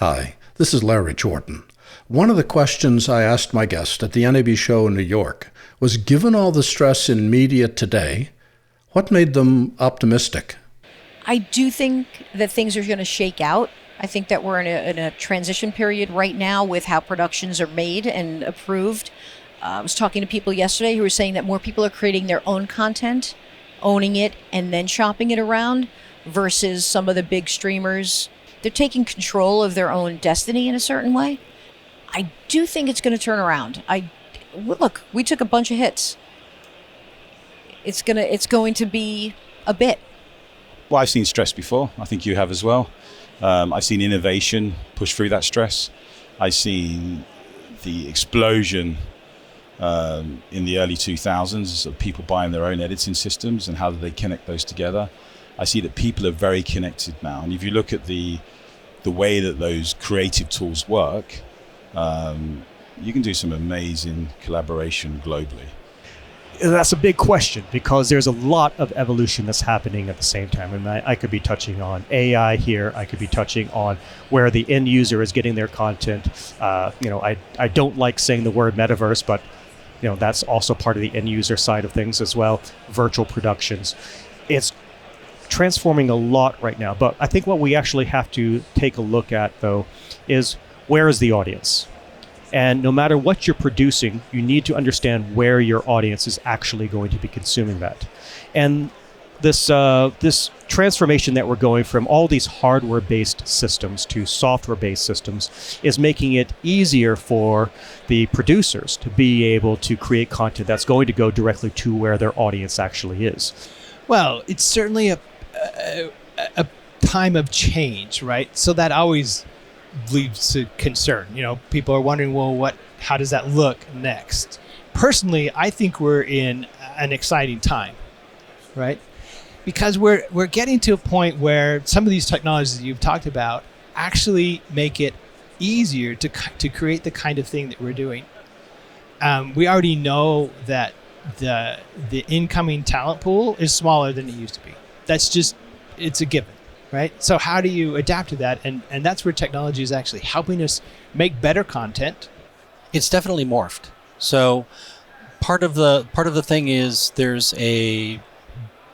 Hi, this is Larry Jordan. One of the questions I asked my guest at the NAB Show in New York was, given all the stress in media today, what made them optimistic? I do think that things are going to shake out. I think that we're in a transition period right now with how productions are made and approved. I was talking to people yesterday who were saying that more people are creating their own content, owning it, and then shopping it around, versus some of the big streamers. They're taking control of their own destiny in a certain way. I do think it's going to turn around. Look, we took a bunch of hits. It's going to be a bit. Well, I've seen stress before. I think you have as well. I've seen innovation push through that stress. I've seen the explosion in the early 2000s of people buying their own editing systems and how do they connect those together. I see that people are very connected now. And if you look at the way that those creative tools work, you can do some amazing collaboration globally. That's a big question because there's a lot of evolution that's happening at the same time. And I could be touching on AI here. I could be touching on where the end user is getting their content. I don't like saying the word metaverse, but that's also part of the end user side of things as well. Virtual productions. It's transforming a lot right now. But I think what we actually have to take a look at, though, is where is the audience? And no matter what you're producing, you need to understand where your audience is actually going to be consuming that. And this transformation that we're going from all these hardware-based systems to software-based systems is making it easier for the producers to be able to create content that's going to go directly to where their audience actually is. Well, it's certainly a time of change, right? So that always leads to concern. People are wondering, well, how does that look next? Personally, I think we're in an exciting time, right? Because we're getting to a point where some of these technologies that you've talked about actually make it easier to create the kind of thing that we're doing. We already know that the incoming talent pool is smaller than it used to be. It's a given. Right? So how do you adapt to that? And that's where technology is actually helping us make better content. It's definitely morphed. So part of the thing is there's a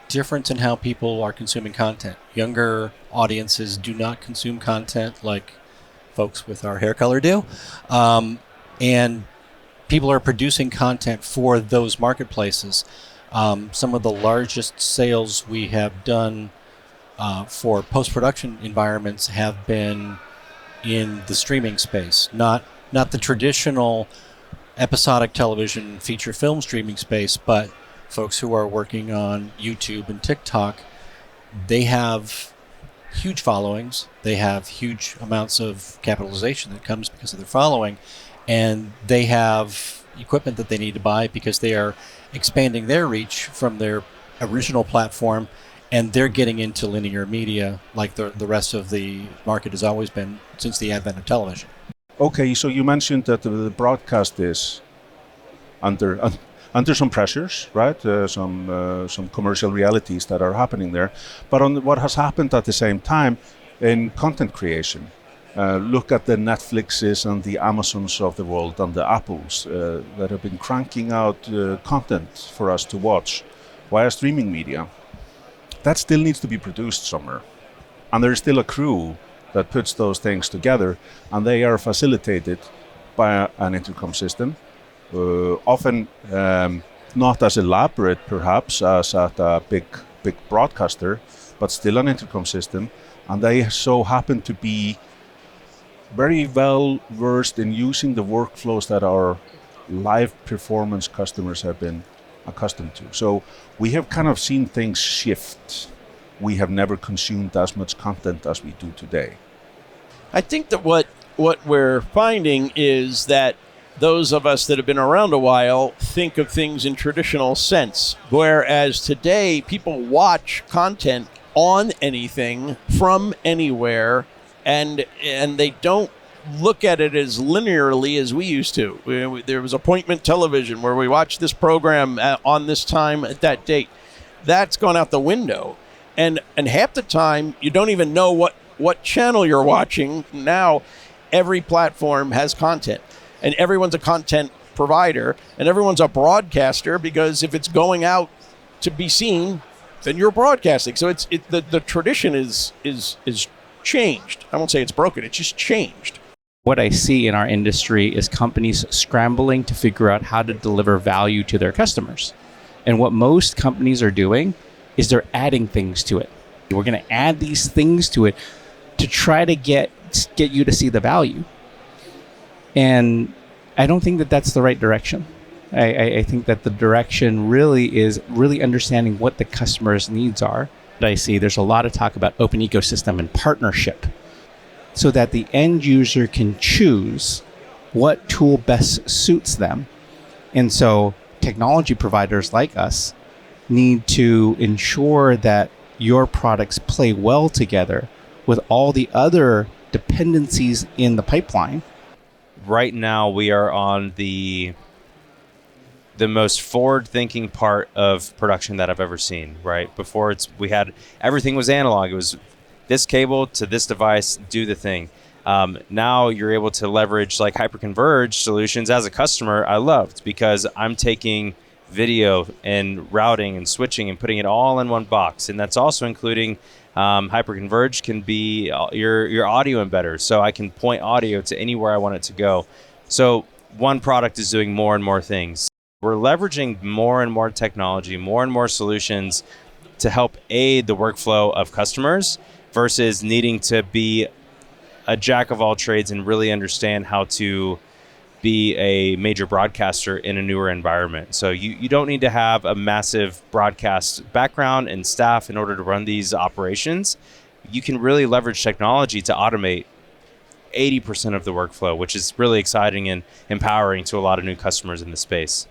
difference in how people are consuming content. Younger audiences do not consume content like folks with our hair color do. And people are producing content for those marketplaces. Some of the largest sales we have done for post-production environments have been in the streaming space, not the traditional episodic television feature film streaming space, but folks who are working on YouTube and TikTok. They have huge followings. They have huge amounts of capitalization that comes because of their following, and they have equipment that they need to buy because they are expanding their reach from their original platform. And they're getting into linear media like the rest of the market has always been since the advent of television. Okay, so you mentioned that the broadcast is under some pressures, right? Some commercial realities that are happening there. But on what has happened at the same time in content creation, look at the Netflixes and the Amazons of the world and the Apples that have been cranking out content for us to watch via streaming media. That still needs to be produced somewhere. And there's still a crew that puts those things together, and they are facilitated by an intercom system, often not as elaborate perhaps as at a big broadcaster, but still an intercom system, and they so happen to be very well versed in using the workflows that our live performance customers have been accustomed to. So we have kind of seen things shift. We have never consumed as much content as we do today. I think that what we're finding is that those of us that have been around a while think of things in traditional sense, whereas today people watch content on anything from anywhere, and they don't look at it as linearly as we used to. There was appointment television where we watched this program on this time at that date. That's gone out the window. And half the time, you don't even know what what channel you're watching. Now, every platform has content, and everyone's a content provider, and everyone's a broadcaster, because if it's going out to be seen, then you're broadcasting. So the tradition is changed. I won't say it's broken, it's just changed. What I see in our industry is companies scrambling to figure out how to deliver value to their customers. And what most companies are doing is they're adding things to it. We're going to add these things to it to try to get you to see the value. And I don't think that that's the right direction. I think that the direction really is really understanding what the customer's needs are. I see there's a lot of talk about open ecosystem and partnership, so that the end user can choose what tool best suits them. And so technology providers like us need to ensure that your products play well together with all the other dependencies in the pipeline. Right now we are on the most forward-thinking part of production that I've ever seen, right? Before we had, everything was analog. It was this cable to this device, do the thing. Now you're able to leverage like hyperconverged solutions. As a customer, I loved, because I'm taking video and routing and switching and putting it all in one box. And that's also including hyperconverged can be your audio embedder. So I can point audio to anywhere I want it to go. So one product is doing more and more things. We're leveraging more and more technology, more and more solutions to help aid the workflow of customers, versus needing to be a jack of all trades and really understand how to be a major broadcaster in a newer environment. So you don't need to have a massive broadcast background and staff in order to run these operations. You can really leverage technology to automate 80% of the workflow, which is really exciting and empowering to a lot of new customers in the space.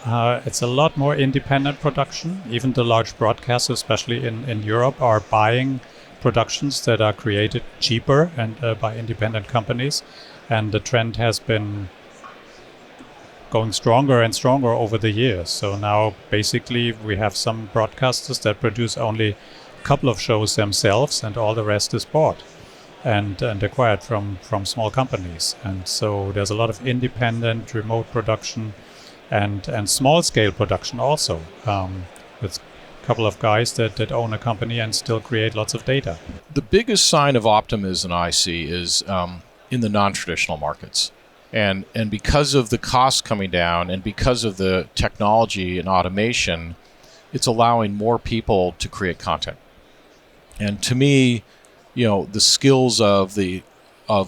It's a lot more independent production. Even the large broadcasters, especially in Europe, are buying productions that are created cheaper and by independent companies. And the trend has been going stronger and stronger over the years. So now basically we have some broadcasters that produce only a couple of shows themselves, and all the rest is bought and acquired from small companies. And so there's a lot of independent remote production and small-scale production also, with a couple of guys that own a company and still create lots of data. The biggest sign of optimism I see is in the non-traditional markets. And because of the costs coming down and because of the technology and automation, it's allowing more people to create content. And to me, the skills of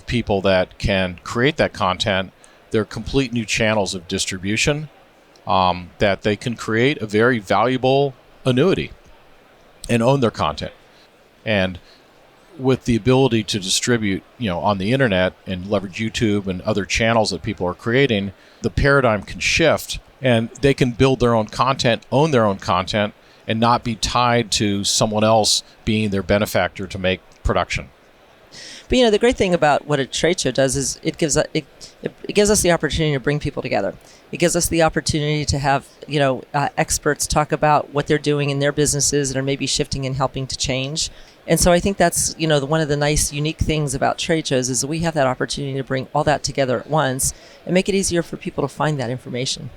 people that can create that content, they're complete new channels of distribution that they can create a very valuable annuity and own their content. And with the ability to distribute, on the internet and leverage YouTube and other channels that people are creating, the paradigm can shift and they can build their own content, own their own content, and not be tied to someone else being their benefactor to make production. But the great thing about what a trade show does is it gives us the opportunity to bring people together. It gives us the opportunity to have experts talk about what they're doing in their businesses and are maybe shifting and helping to change. And so I think that's one of the nice, unique things about trade shows is that we have that opportunity to bring all that together at once and make it easier for people to find that information.